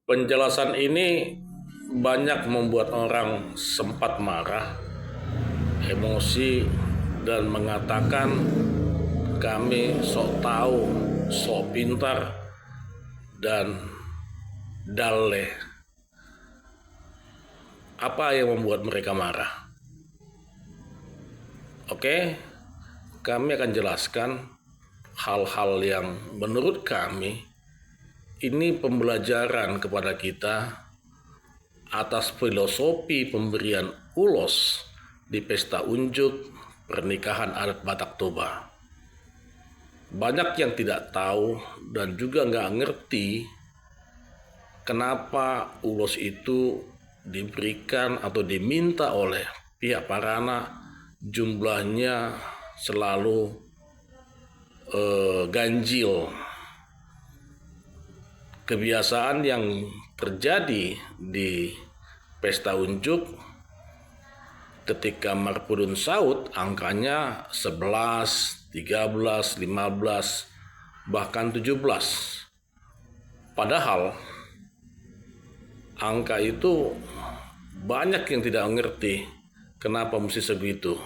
Penjelasan ini banyak membuat orang sempat marah, emosi, dan mengatakan kami sok tahu, sok pintar, dan daleh. Apa yang membuat mereka marah? Oke, kami akan jelaskan hal-hal yang menurut kami ini pembelajaran kepada kita atas filosofi pemberian ulos di pesta unjuk pernikahan adat Batak Toba. Banyak yang tidak tahu dan juga nggak ngerti kenapa ulos itu diberikan atau diminta oleh pihak Parana, jumlahnya selalu ganjil. Kebiasaan yang terjadi di pesta unjuk ketika Marpudun Saud angkanya 11, 13, 15, bahkan 17. Padahal angka itu banyak yang tidak mengerti kenapa mesti segitu.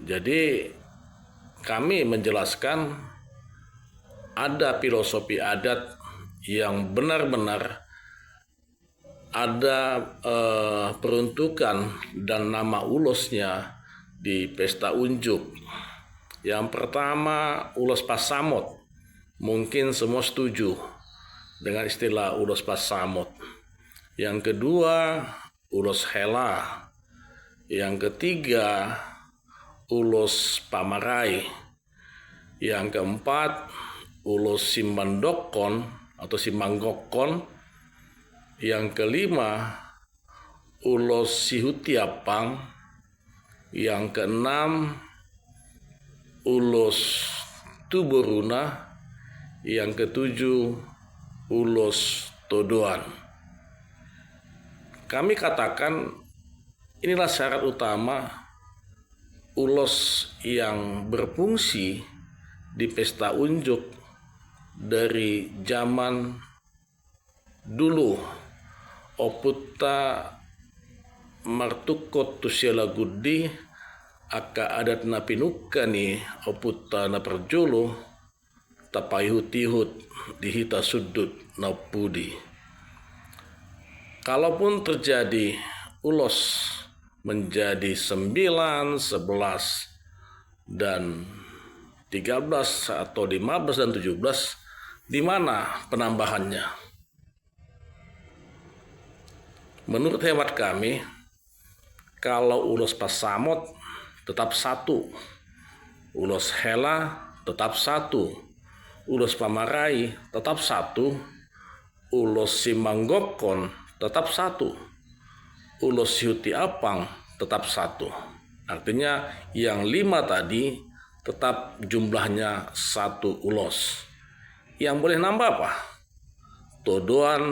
Jadi kami menjelaskan ada filosofi adat yang benar-benar ada peruntukan dan nama ulosnya di pesta unjuk. Yang pertama, ulos pasamot. Mungkin semua setuju dengan istilah ulos pasamot. Yang kedua, ulos hela. Yang ketiga, ulos pamarai. Yang keempat, ulos simbandokon atau simanggokon. Yang kelima, ulos sihutiapang. Yang keenam, ulos tuboruna. Yang ketujuh, ulos todoan. Kami katakan inilah syarat utama ulos yang berfungsi di pesta unjuk dari zaman dulu. Oputta martukot tusiala gudi aka adat na pinukani oputta na perjolo tapayhut-ihut dihita sudut na pudi. Kalaupun terjadi ulos menjadi 9, 11, dan 13 atau 15 dan 17, di mana penambahannya? Menurut hemat kami, kalau ulos pasamot tetap 1, ulos hela tetap 1, ulos pamarai tetap 1, ulos simanggokon tetap 1, ulos sihutiapang tetap 1. Artinya yang 5 tadi tetap jumlahnya 1 ulos. Yang boleh nambah apa? Todoan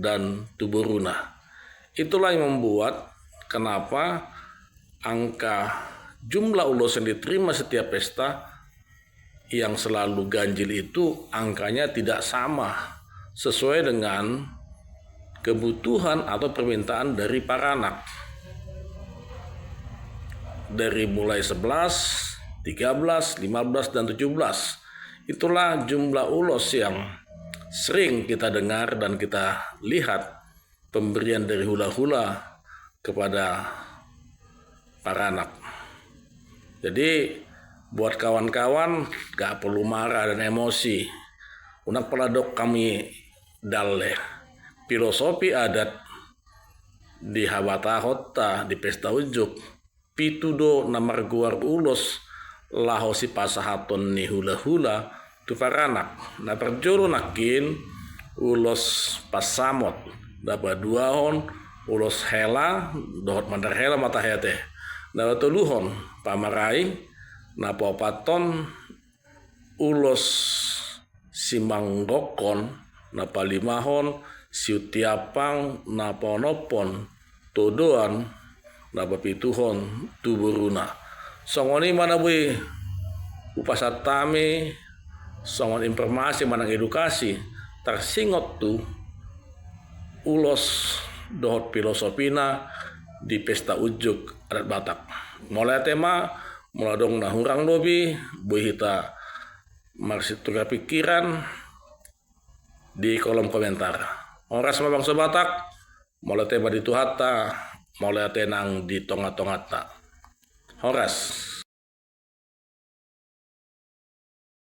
dan tuboruna. Itulah yang membuat kenapa angka jumlah ulos yang diterima setiap pesta yang selalu ganjil itu angkanya tidak sama sesuai dengan kebutuhan atau permintaan dari Paranak. Dari mulai 11, 13, 15, dan 17. Itulah jumlah ulos yang sering kita dengar dan kita lihat pemberian dari hula-hula kepada Paranak. Jadi buat kawan-kawan gak perlu marah dan emosi. Unak peladok kami daleh. Filosofi adat di Habatahota di pesta unjuk pitudo namarguar ulos lahosi pasahaton ni hula-hula tu Paranak. Na perjuru nakin ulos pasamot dapat 2 hon ulos hela dohot mandar hela mata hete dapat 3 hon pamarai na papaton ulos simanggokon na 5 hon sihutiapang na ponopon todoan na 7 hon tuboruna. Songoni mana bui upasatami songon informasi manang edukasi tarsingot tu ulos dohot filosofina di pesta ujuk adat Batak. Mulai tema mulai dong nahurang dobi buhita marsit tukar pikiran di kolom komentar. Oras sama bangsa Batak mulai tema di tuhata mulai tenang di tongat-tongata. Horas.